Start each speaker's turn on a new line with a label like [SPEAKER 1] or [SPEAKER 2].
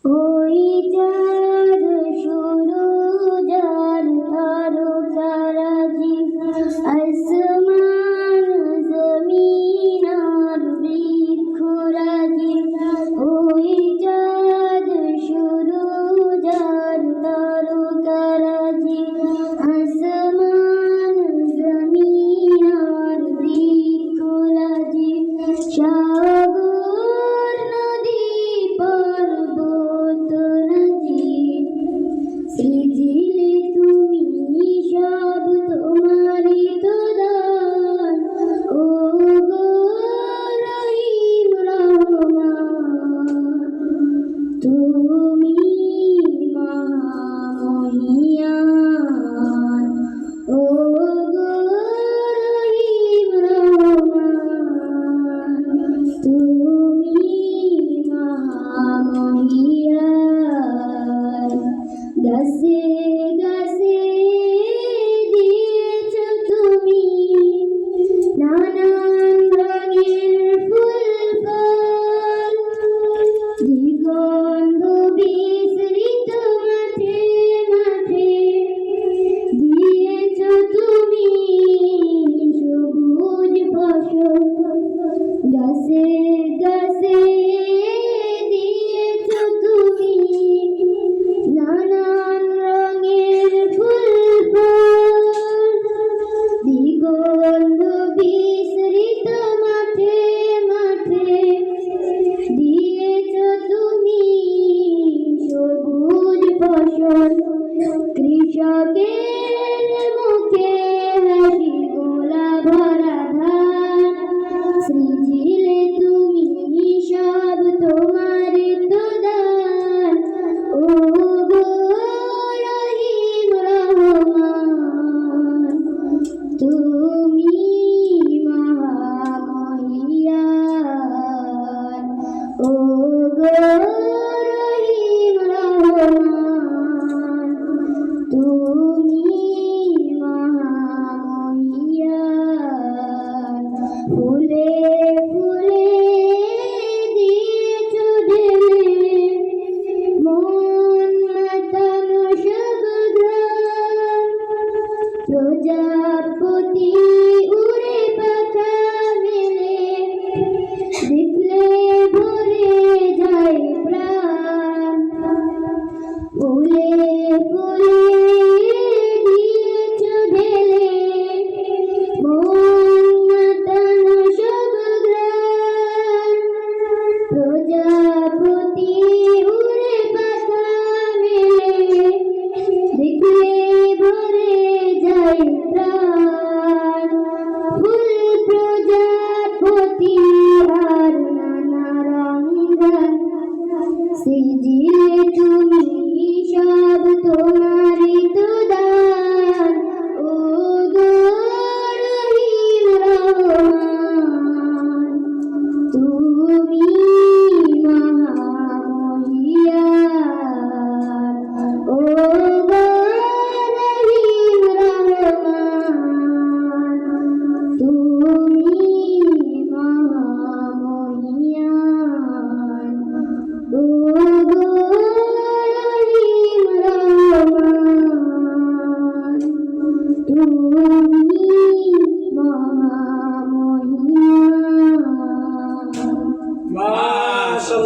[SPEAKER 1] ওই চাঁদ শুরু যার তারকারাজি আসমান জমিন আর বৃক্ষরাজি ওই চাঁদ শুরু যার তারকারাজি আসমান জমিন আর বৃক্ষরাজি সাগর নদী পর্বত সৃজিলে তুমি সব তোমারই তো দান ও গো রহিম রহমান তুমি মহামহিয়ান ও গো রহিম রহমান তুমি মহামহিয়ান গাছে গাছে দিয়েছ তুমি নানান রঙের ফুল ফল দিগন্ধ বিস্তৃত মাঠে মাঠে দিয়েছ তুমি সবুজ ফসল গাছে গাছে দিয়েছ তুমি নানান রঙের ফুল ফল দিগন্ধ বিস্তৃত মাঠে মাঠে দিয়েছ তুমি সবুজ ফসল কৃষকের মুখে হাসি গোলা ভরা ধান সৃজিলে তুমি সব তোমারই তো দান ও গো রহিম রহমান তুমি মহামহিয়ান ও গো রহিম রহমান তুমি মহামহিয়ান ফুলে ফুলে দিয়েছ ঢেলে মন মাতানো সব ঘ্রাণ প্রজাপতি উড়ে পাখা মেলে দেখলে ভরে যায় প্রাণ ফুলে ফুলে দিয়েছ ঢেলে মন মাতানো সব ঘ্রাণ প্রজাপতি উড়ে পাখা মেলে দেখলে ভরে যায় প্রাণ ফুল প্রজাপতি আর নানা রঙ সৃজিলে তুমি সব তোমারই তো দান ও গো রহিম রহমান তুমি মহামহিয়ান ও গো রহিম রহমান তুমি মহামহিয়ান ও গো রহিম রহমান তুমি মহামহিয়ান